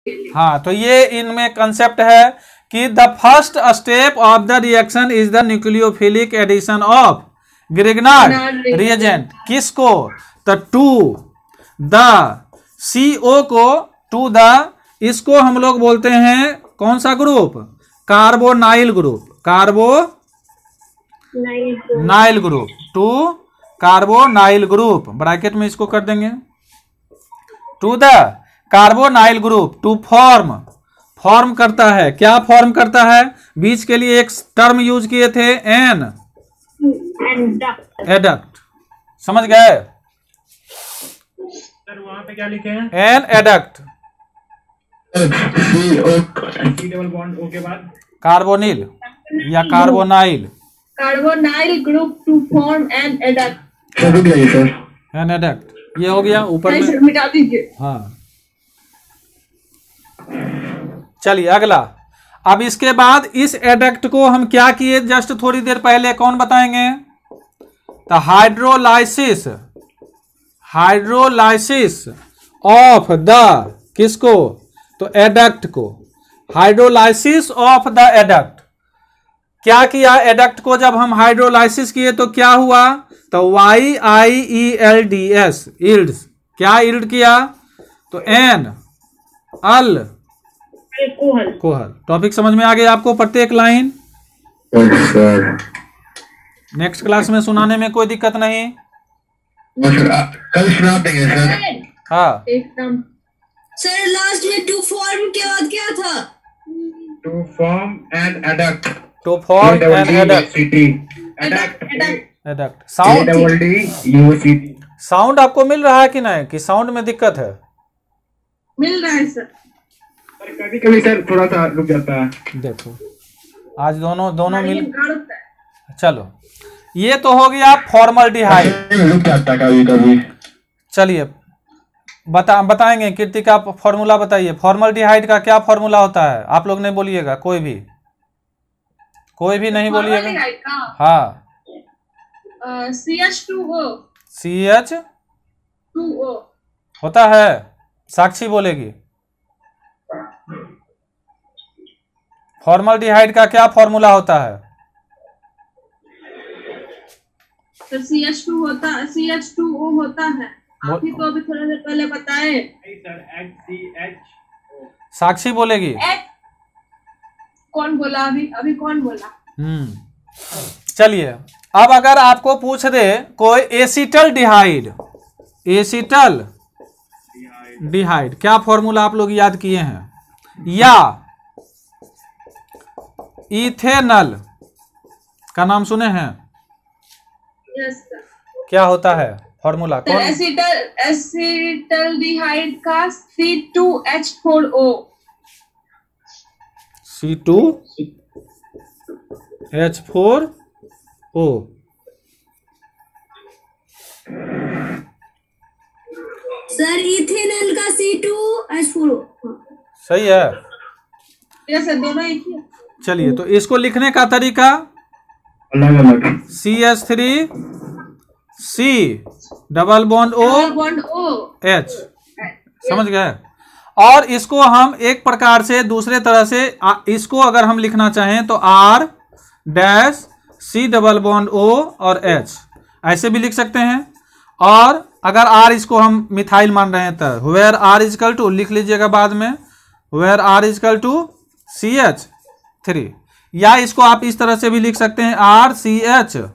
हाँ, तो ये इनमें कंसेप्ट है कि the first step of the reaction is the nucleophilic addition of Grignard reagent. किसको? तो टू द CO को, टू द, इसको हम लोग बोलते हैं कौन सा group? Carbonyl group. Carbonyl group, to carbonyl group, bracket में इसको कर देंगे, to the carbonyl group to form करता है। क्या फॉर्म करता है? बीच के लिए एक टर्म यूज किए थे, एन एडक्ट। समझ गए? सर वहां पे क्या लिखे हैं? An adduct. Double bond O के बाद कार्बोनिल या carbonyl group to form an adduct. An adduct, ये हो गया ऊपर में, मिटा दीजिए। हाँ, चलिए अगला। अब इसके बाद इस एडक्ट को हम क्या किए जस्ट थोड़ी देर पहले, कौन बताएंगे? तो हाइड्रोलाइसिस ऑफ द, किसको? तो एडक्ट को। Hydrolysis of the adduct. क्या किया एडक्ट को? जब हम हाइड्रोलाइसिस किए तो क्या हुआ? तो YIELDS, इल्ड्स। क्या इल्ड किया? तो एन अल कोहल। टॉपिक समझ में आ गया आपको? प्रत्येक लाइन नेक्स्ट क्लास में सुनाने में कोई दिक्कत नहीं। कल सुना देंगे सर। हाँ, एकदम। सर लास्ट में टू फॉर्म के बाद क्या था? To form and adduct. To form and adduct. Sound आपको मिल रहा है कि नहीं? कि साउंड में दिक्कत है? मिल रहा है सर। कभी कभी सर थोड़ा सा रुक जाता है। देखो आज दोनों मिल, चलो ये तो हो गया फॉर्मल्डिहाइड। रुक जाता कभी कभी। चलिए बताएंगे, कीर्ति का फॉर्मूला बताइए। फॉर्मल्डिहाइड का क्या फॉर्मूला होता है? आप लोग नहीं बोलिएगा, कोई भी नहीं बोलिएगा। हाँ, CH2O। CH2O होता है। साक्षी बोलेगी। फॉर्मल्डिहाइड का क्या फॉर्मूला होता है? तो CH2O होता है। आप ही तो अभी थोड़ा देर पहले बताए। साक्षी बोलेगी। कौन बोला? अभी कौन बोला? चलिए अब अगर आपको पूछ दे कोई एसिटल डिहाइड, क्या फॉर्मूला आप लोग याद किए हैं? या इथेनल का नाम सुने हैं? Yes sir. क्या होता है फॉर्मूला? कौन? एसिटल्डिहाइड का C2H4O। C2H4O। सर इथेनॉल का C2H4O। सही है। सर दोनों एक ही है। चलिए तो इसको लिखने का तरीका अलग अलग। CH3C double bond O H। समझ गए? और इसको हम एक प्रकार से दूसरे तरह से इसको अगर हम लिखना चाहें तो R-C डबल बॉन्ड O और H, ऐसे भी लिख सकते हैं। और अगर R इसको हम मिथाइल मान रहे हैं तो वेयर R इजकल टू लिख लीजिएगा बाद में, where R is equal to CH3। या इसको आप इस तरह से भी लिख सकते हैं RCHO।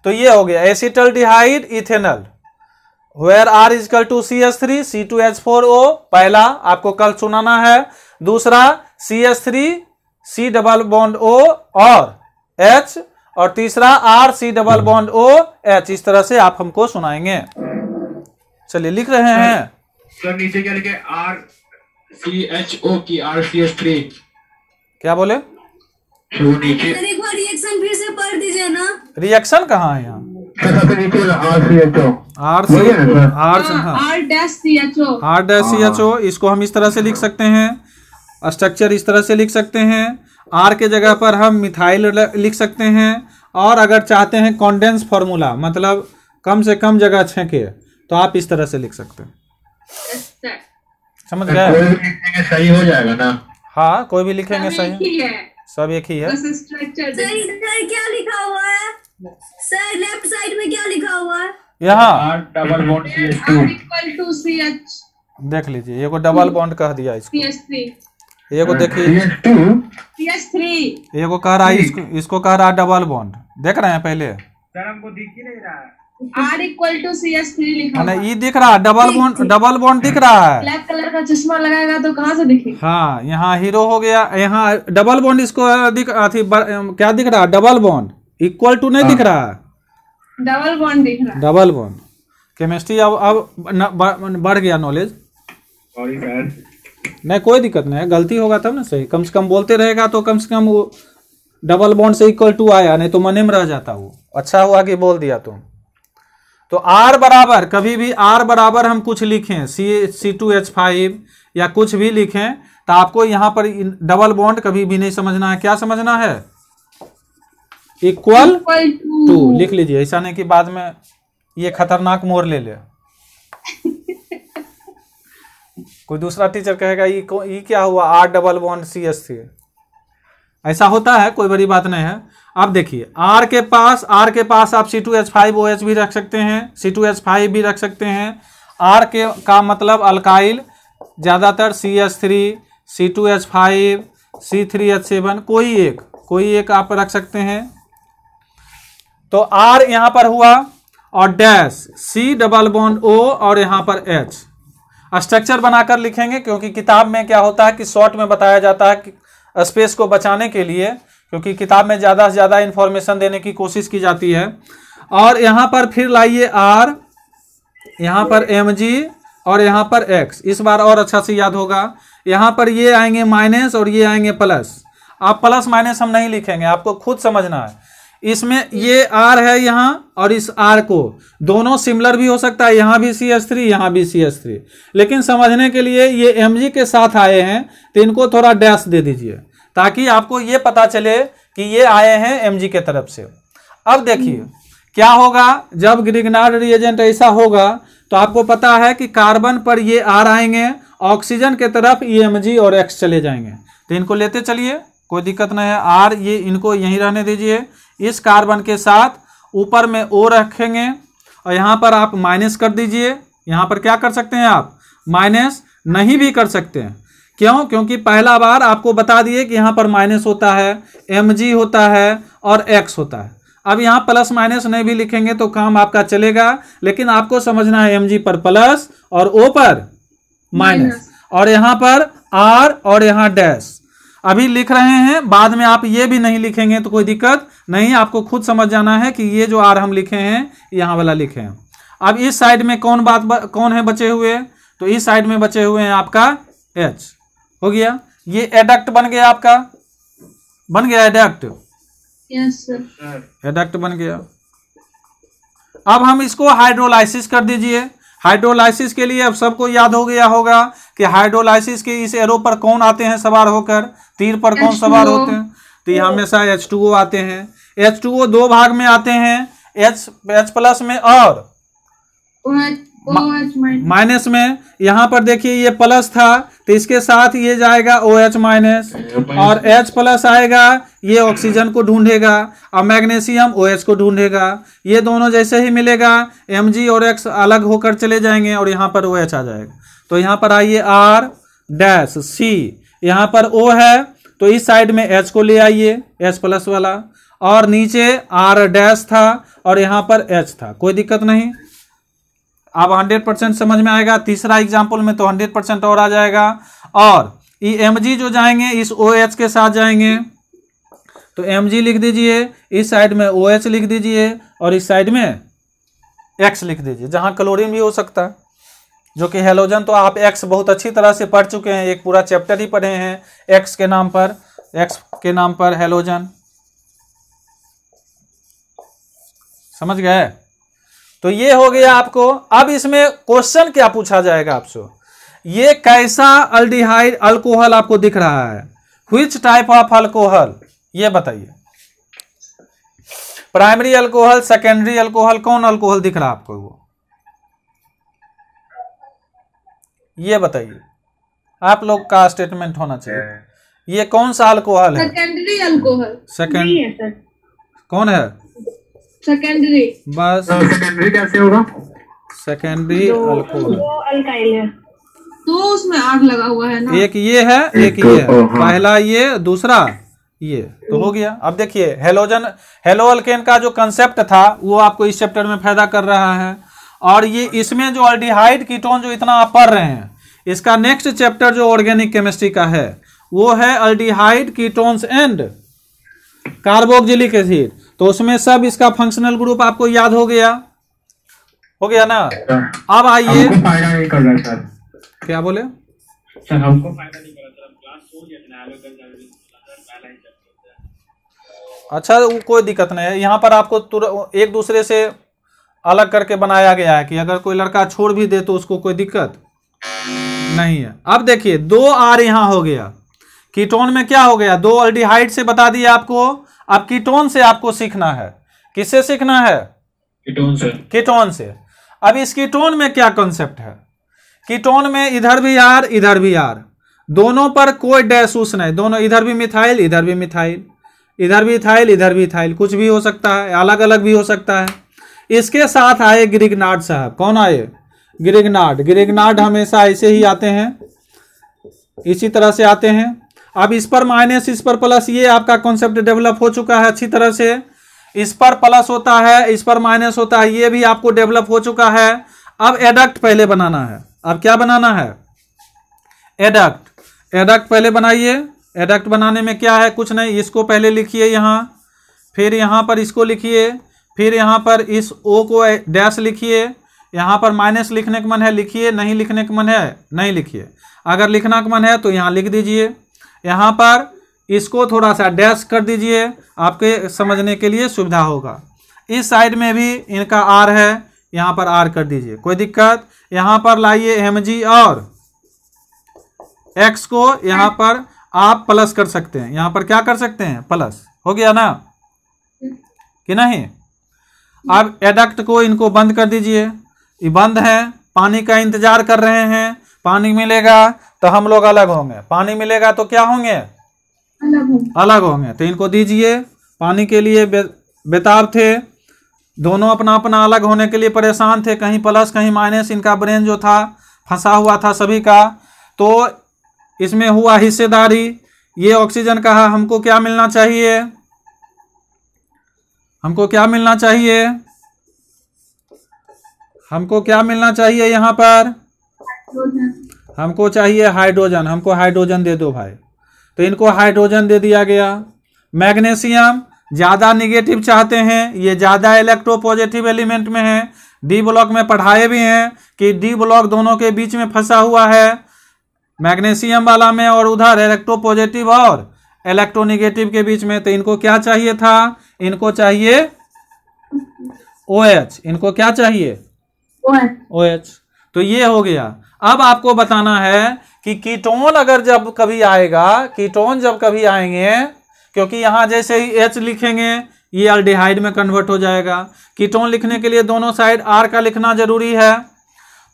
तो ये हो गया acetaldehyde ethanol, where R is equal to CH3 C2H4O। पहला आपको कल सुनाना है। दूसरा CH3 C double bond O और H, और तीसरा RC double bond O H। इस तरह से आप हमको सुनाएंगे। चलिए लिख रहे हैं सर। नीचे क्या लिखे? RCHO की RCH3। क्या बोले? नीचे एक बार रिएक्शन फिर से पढ़ दीजिए ना। रिएक्शन कहाँ है यहाँ? R-CHO। इसको हम इस तरह से लिख सकते हैं, स्ट्रक्चर इस तरह से लिख सकते हैं। R के जगह पर हम मिथाइल लिख सकते हैं। और अगर चाहते हैं कॉन्डेंस फॉर्मूला, मतलब कम से कम जगह छेके, तो आप इस तरह से लिख सकते हैं। समझ कोई गए? भी लिखेंगे सही हो जाएगा ना? हाँ, कोई भी लिखेंगे सब सही, एक ही है, सब एक ही है। बस स्ट्रक्चर सर इधर क्या लिखा हुआ है? सर लेफ्ट साइड में क्या लिखा हुआ है? यहाँ R double bond CH2 R equal to CH देख लीजिए, ये को डबल बॉन्ड कह दिया इसको, CH3 ये को देखिए, CH2 CH3 ये को कह रहा है, इसको कह रहा है डबल बॉन्ड। देख रहे हैं पहले, सर हमको दिख ही नहीं रहा है। R इक्वल टू CH3 लिखा हुआ मैंने है। ये दिख रहा है, डबल बॉन्ड दिख रहा है। ब्लैक कलर का चश्मा लगाएगा तो कहाँ से दिखेगा? हाँ, यहाँ हीरो हो गया, यहाँ डबल बॉन्ड इसको क्या दिख रहा है? डबल बॉन्ड इक्वल टू नहीं दिख रहा है, डबल बॉन्ड दिख रहा है। Double bond. केमिस्ट्री अब बढ़ गया नॉलेज। Sorry sir. नहीं, कोई दिक्कत नहीं है, गलती होगा तब ना सही, कम से कम बोलते रहेगा तो कम से कम वो डबल बॉन्ड से इक्वल टू आया, नहीं तो मने में रह जाता वो। अच्छा हुआ कि बोल दिया तुम। तो R बराबर, कभी भी R बराबर हम कुछ लिखें C2H5 या कुछ भी लिखें तो आपको यहाँ पर डबल बॉन्ड कभी भी नहीं समझना है। क्या समझना है? इक्वल टू लिख लीजिए, ऐसा नहीं कि बाद में ये खतरनाक मोड़ ले ले। कोई दूसरा टीचर कहेगा ये क्या हुआ, R डबल बॉन्ड CH3, ऐसा होता है, कोई बड़ी बात नहीं है। अब देखिए, R के पास आप C2H5OH भी रख सकते हैं, C2H5 भी रख सकते हैं। R का मतलब अल्काइल, ज़्यादातर CH3, C2H5, C3H7, कोई एक आप रख सकते हैं। तो R यहाँ पर हुआ और dash C double bond O और यहाँ पर H। स्ट्रक्चर बनाकर लिखेंगे, क्योंकि किताब में क्या होता है कि शॉर्ट में बताया जाता है कि स्पेस को बचाने के लिए, क्योंकि किताब में ज़्यादा से ज़्यादा इंफॉर्मेशन देने की कोशिश की जाती है। और यहाँ पर फिर लाइए R, यहाँ पर Mg और यहाँ पर X। इस बार और अच्छा से याद होगा, यहाँ पर ये आएंगे माइनस और ये आएंगे प्लस। आप प्लस माइनस हम नहीं लिखेंगे, आपको खुद समझना है। इसमें ये R है यहाँ, और इस R को दोनों सिमिलर भी हो सकता है, यहाँ भी CH3 यहाँ भी CH3, लेकिन समझने के लिए ये Mg के साथ आए हैं तो इनको थोड़ा डैश दे दीजिए ताकि आपको ये पता चले कि ये आए हैं Mg के तरफ से। अब देखिए क्या होगा, जब ग्रिग्नार्ड रिएजेंट ऐसा होगा तो आपको पता है कि कार्बन पर ये R आएंगे, ऑक्सीजन के तरफ ये Mg और X चले जाएंगे। तो इनको लेते चलिए, कोई दिक्कत नहीं है। R ये इनको यहीं रहने दीजिए, इस कार्बन के साथ ऊपर में O रखेंगे और यहाँ पर आप माइनस कर दीजिए। यहाँ पर क्या कर सकते हैं आप, माइनस नहीं भी कर सकते हैं। क्यों? क्योंकि पहला बार आपको बता दिए कि यहाँ पर माइनस होता है, Mg होता है और X होता है। अब यहाँ प्लस माइनस नहीं भी लिखेंगे तो काम आपका चलेगा, लेकिन आपको समझना है Mg पर प्लस और O पर माइनस, और यहाँ पर R और यहाँ डैश अभी लिख रहे हैं, बाद में आप ये भी नहीं लिखेंगे तो कोई दिक्कत नहीं, आपको खुद समझ जाना है कि ये जो R हम लिखे हैं यहाँ वाला लिखे हैं। अब इस साइड में कौन है बचे हुए, तो इस साइड में बचे हुए हैं आपका H। हो गया, ये एडक्ट बन गया, आपका बन गया एडक्ट। यस सर, एडक्ट बन गया। अब हम इसको हाइड्रोलाइसिस कर दीजिए। हाइड्रोलाइसिस के लिए अब सबको याद हो गया होगा कि हाइड्रोलाइसिस के इस एरो पर कौन आते हैं सवार होकर, तीर पर कौन सवार होते हैं, तो ये हमेशा H2O आते हैं। H2O दो भाग में आते हैं, H प्लस में और OH माइनस में। यहाँ पर देखिए ये प्लस था तो इसके साथ ये जाएगा OH माइनस, और H प्लस आएगा, ये ऑक्सीजन को ढूंढेगा और मैग्नीशियम OH को ढूंढेगा। ये दोनों जैसे ही मिलेगा Mg और X अलग होकर चले जाएंगे और यहाँ पर OH आ जाएगा। तो यहाँ पर आइए R डैश C, यहाँ पर O है तो इस साइड में H को ले आइए, H प्लस वाला, और नीचे R डैश था और यहाँ पर H था, कोई दिक्कत नहीं। अब 100% समझ में आएगा। तीसरा एग्जाम्पल में तो 100% और आ जाएगा। और ये Mg जो जाएंगे इस OH के साथ जाएंगे, तो Mg लिख दीजिए, इस साइड में OH लिख दीजिए और इस साइड में X लिख दीजिए, जहाँ क्लोरीन भी हो सकता है, जो कि हेलोजन तो आप X बहुत अच्छी तरह से पढ़ चुके हैं, एक पूरा चैप्टर ही पढ़े हैं X के नाम पर हेलोजन। समझ गए? तो ये हो गया आपको। अब इसमें क्वेश्चन क्या पूछा जाएगा आपसे, ये कैसा अल्डिहाइड अल्कोहल आपको दिख रहा है, व्हिच टाइप ऑफ अल्कोहल, ये बताइए। प्राइमरी अल्कोहल, सेकेंडरी अल्कोहल, कौन अल्कोहल दिख रहा है आपको, वो ये बताइए। आप लोग का स्टेटमेंट होना चाहिए। ये कौन सा अल्कोहल है? सेकेंडरी अल्कोहल सेकेंड नहीं है सर, कौन है? सेकेंडरी। बस सेकेंडरी कैसे होगा? Secondary alcohol. वो अल्काइल है। तो उसमें आग लगा हुआ है ना। एक ये है, एक ये है। पहला ये, दूसरा ये, तो हो गया। अब देखिए हेलो अल्केन का जो कंसेप्ट था वो आपको इस चैप्टर में फायदा कर रहा है। और ये इसमें जो अल्डिहाइड कीटोन जो इतना आप पढ़ रहे हैं, इसका नेक्स्ट चैप्टर जो ऑर्गेनिक केमिस्ट्री का है वो है aldehyde ketones and carboxylic acid. तो उसमें सब इसका फंक्शनल ग्रुप आपको याद हो गया ना। अब आइए, हमको फायदा नहीं कर रहा सर। क्या बोले सर हमको फायदा नहीं कर रहा सर, हम क्लास छोड़ दिया था, आगे कर जाएंगे पहला ही चैप्टर। अच्छा, वो कोई दिक्कत नहीं है। यहाँ पर आपको एक दूसरे से अलग करके बनाया गया है कि अगर कोई लड़का छोड़ भी दे तो उसको कोई दिक्कत नहीं है। अब देखिए 2 आर यहाँ हो गया। कीटोन में क्या हो गया? 2 अल्डिहाइड से बता दिया आपको। अब कीटोन से आपको सीखना है। किससे सीखना है? कीटोन से। कीटोन से। अब इस कीटोन में क्या कॉन्सेप्ट है? कीटोन में इधर भी आर, इधर भी आर, दोनों पर कोई डैश उस नहीं। दोनों इधर भी मिथाइल, इधर भी मिथाइल, इधर भी इथाइल, इधर भी इथाइल, कुछ भी हो सकता है, अलग अलग भी हो सकता है। इसके साथ आए ग्रिग्नार्ड साहब। कौन आए? ग्रिग्नार्ड हमेशा ऐसे ही आते हैं, इसी तरह से आते हैं। अब इस पर माइनस, इस पर प्लस, ये आपका कॉन्सेप्ट डेवलप हो चुका है अच्छी तरह से। इस पर प्लस होता है, इस पर माइनस होता है, ये भी आपको डेवलप हो चुका है। अब एडक्ट पहले बनाना है। अब क्या बनाना है? एडक्ट पहले बनाइए। एडक्ट बनाने में क्या है? कुछ नहीं, इसको पहले लिखिए यहाँ, फिर यहाँ पर इसको लिखिए, फिर यहाँ पर इस ओ को डैश लिखिए। यहाँ पर माइनस लिखने का मन है लिखिए, नहीं लिखने का मन है नहीं लिखिए। अगर लिखना का मन है तो यहाँ लिख दीजिए। यहाँ पर इसको थोड़ा सा डैश कर दीजिए, आपके समझने के लिए सुविधा होगा। इस साइड में भी इनका आर है, यहाँ पर आर कर दीजिए, कोई दिक्कत। यहाँ पर लाइए mg और x को यहाँ पर आप प्लस कर सकते हैं। यहाँ पर क्या कर सकते हैं? प्लस। हो गया ना कि नहीं? अब एडक्ट को इनको बंद कर दीजिए। ये बंद है, पानी का इंतजार कर रहे हैं। पानी मिलेगा तो हम लोग अलग होंगे, पानी मिलेगा तो क्या होंगे? अलग होंगे। तो इनको दीजिए। पानी के लिए बेताब थे, दोनों अपना अपना अलग होने के लिए परेशान थे, कहीं प्लस कहीं माइनस। इनका ब्रेन जो था फंसा हुआ था सभी का। तो इसमें हुआ हिस्सेदारी। ये ऑक्सीजन कहा हमको क्या मिलना चाहिए? हमको क्या मिलना चाहिए? हमको क्या मिलना चाहिए? यहाँ पर हमको चाहिए हाइड्रोजन। हमको हाइड्रोजन दे दो भाई। तो इनको हाइड्रोजन दे दिया गया। मैग्नीशियम ज़्यादा निगेटिव चाहते हैं, ये ज़्यादा इलेक्ट्रोपॉजिटिव एलिमेंट में है। डी ब्लॉक में पढ़ाए भी हैं कि डी ब्लॉक दोनों के बीच में फंसा हुआ है, मैग्नीशियम वाला में और उधर इलेक्ट्रोपॉजिटिव और इलेक्ट्रोनिगेटिव के बीच में। तो इनको क्या चाहिए था? इनको चाहिए OH। इनको क्या चाहिए? OH। तो ये हो गया। अब आपको बताना है कि कीटोन अगर जब कभी आएगा, कीटोन जब कभी आएंगे, क्योंकि यहाँ जैसे ही H लिखेंगे ये अल्डिहाइड में कन्वर्ट हो जाएगा। कीटोन लिखने के लिए दोनों साइड R का लिखना जरूरी है।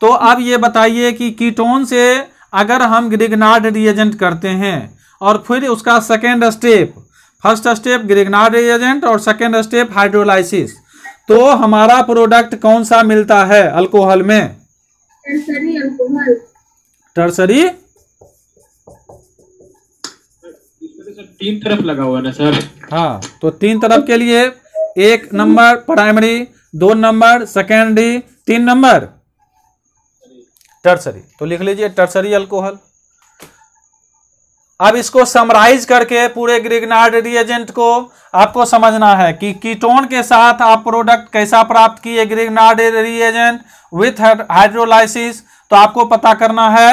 तो अब ये बताइए कि कीटोन से अगर हम ग्रिग्नार्ड रिएजेंट करते हैं और फिर उसका second step, first step Grignard reagent और सेकेंड स्टेप हाइड्रोलाइसिस, तो हमारा प्रोडक्ट कौन सा मिलता है अल्कोहल में? Tertiary alcohol. टर्सरी। सर 3 तरफ लगा हुआ है ना सर? हाँ, तो 3 तरफ के लिए 1 number primary, 2 number secondary, 3 number tertiary. तो लिख लीजिए टर्सरी अल्कोहल। अब इसको समराइज करके पूरे ग्रिग्नार्ड रिएजेंट को आपको समझना है कि कीटोन के साथ आप प्रोडक्ट कैसा प्राप्त किए, ग्रिग्नार्ड रिएजेंट विथ हाइड्रोलाइसिस। तो आपको पता करना है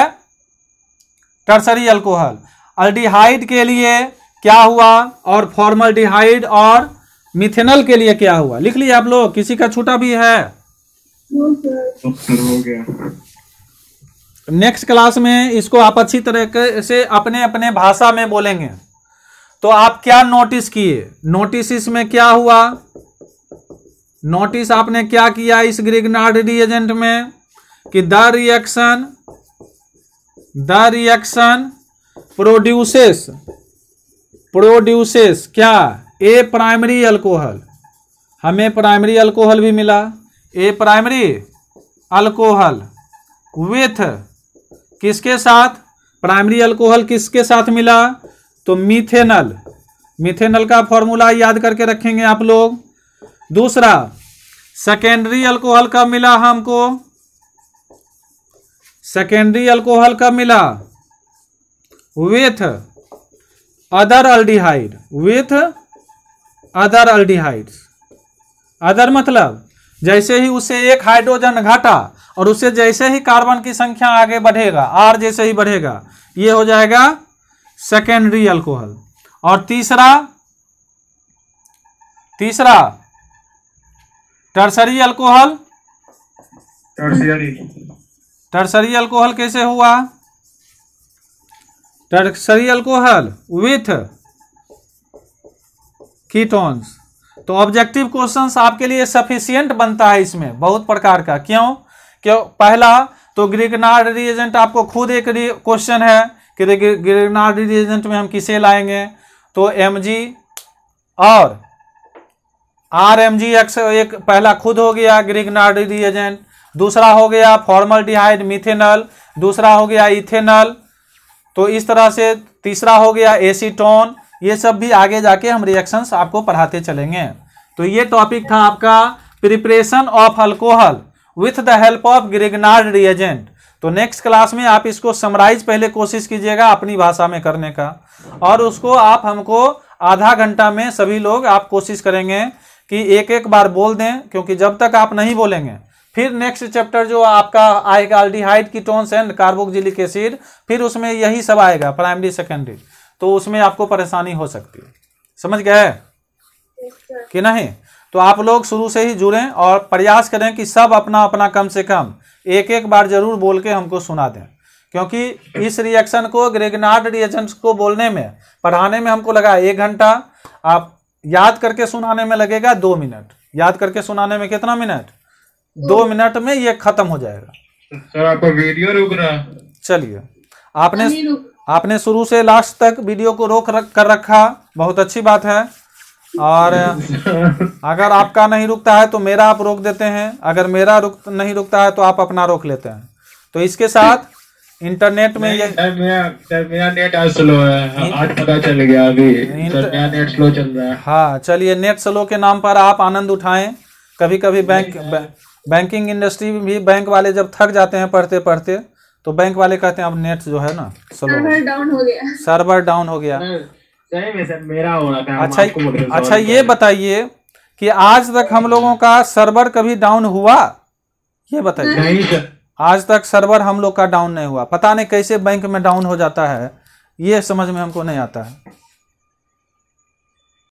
टर्सरी अल्कोहल। अल्डिहाइड के लिए क्या हुआ और फॉर्मल्डिहाइड और मिथेनॉल के लिए क्या हुआ, लिख लिए आप लोग? किसी का छूटा भी है? हो गया। नेक्स्ट क्लास में इसको आप अच्छी तरीके से अपने अपने भाषा में बोलेंगे। तो आप क्या नोटिस किए? नोटिस इसमें क्या हुआ? नोटिस आपने क्या किया इस ग्रिग्नार्ड रिएजेंट में कि the reaction the reaction produces क्या, ए प्राइमरी अल्कोहल, हमें प्राइमरी अल्कोहल भी मिला, ए प्राइमरी अल्कोहल विथ किसके साथ, प्राइमरी अल्कोहल किसके साथ मिला, तो मीथेनल, मीथेनल का फॉर्मूला याद करके रखेंगे आप लोग। दूसरा सेकेंडरी अल्कोहल कब मिला हमको, सेकेंडरी अल्कोहल कब मिला, with other aldehyde, with other aldehydes. Other मतलब जैसे ही उससे एक हाइड्रोजन घटा और उससे जैसे ही कार्बन की संख्या आगे बढ़ेगा, आर जैसे ही बढ़ेगा, ये हो जाएगा सेकेंडरी अल्कोहल। और तीसरा टर्सरी अल्कोहल, टर्सरी अल्कोहल कैसे हुआ, टर्सरी अल्कोहल विथ कीटोन्स। तो ऑब्जेक्टिव क्वेश्चंस आपके लिए सफिशिएंट बनता है इसमें बहुत प्रकार का। क्यों? पहला तो ग्रिग्नार्ड रिएजेंट आपको खुद एक क्वेश्चन है कि ग्रिग्नार्ड रिएजेंट में हम किसे लाएंगे, तो Mg और RMgX एक पहला खुद हो गया ग्रिग्नार्ड रिएजेंट, दूसरा हो गया फॉर्मल्डिहाइड मिथेनल, दूसरा हो गया इथेनल, तो इस तरह से तीसरा हो गया एसीटोन। ये सब भी आगे जाके हम रिएक्शंस आपको पढ़ाते चलेंगे। तो ये टॉपिक था आपका preparation of alcohol with the help of Grignard reagent. तो नेक्स्ट क्लास में आप इसको समराइज पहले कोशिश कीजिएगा अपनी भाषा में करने का, और उसको आप हमको आधा घंटा में सभी लोग आप कोशिश करेंगे कि एक एक बार बोल दें, क्योंकि जब तक आप नहीं बोलेंगे फिर नेक्स्ट चैप्टर जो आपका आएगा aldehyde ketones and carboxylic acid, फिर उसमें यही सब आएगा प्राइमरी सेकेंडरी, तो उसमें आपको परेशानी हो सकती है। समझ गए कि नहीं? तो आप लोग शुरू से ही जुड़ें और प्रयास करें कि सब अपना अपना कम से कम एक एक बार जरूर बोल के हमको सुना दें, क्योंकि इस रिएक्शन को ग्रिग्नार्ड रिएजेंट्स को बोलने में पढ़ाने में हमको लगा 1 घंटा, आप याद करके सुनाने में लगेगा 2 मिनट। याद करके सुनाने में कितना मिनट? 2 मिनट में ये खत्म हो जाएगा। सर आपका वीडियो रुक रहा है। चलिए, आपने शुरू से लास्ट तक वीडियो को रोक कर रखा, बहुत अच्छी बात है। और अगर आपका नहीं रुकता है तो मेरा आप रोक देते हैं, अगर मेरा नहीं रुकता है तो आप अपना रोक लेते हैं। तो इसके साथ इंटरनेट में ये मेरा नेट आज स्लो है, आज पता चल गया अभी सर मेरा नेट स्लो चल रहा है। हाँ चलिए, नेट स्लो के नाम पर आप आनंद उठाएं। कभी कभी बैंकिंग इंडस्ट्री में भी बैंक वाले जब थक जाते हैं पढ़ते पढ़ते, तो बैंक वाले कहते हैं अब नेट जो है ना स्लो, सर्वर डाउन हो गया। सही में सर मेरा हो रहा था। अच्छा ये बताइए कि आज तक हम लोगों का सर्वर कभी डाउन हुआ? ये बताइए। नहीं सर, आज तक सर्वर हम लोग का डाउन नहीं हुआ। पता नहीं कैसे बैंक में डाउन हो जाता है, ये समझ में हमको नहीं आता है।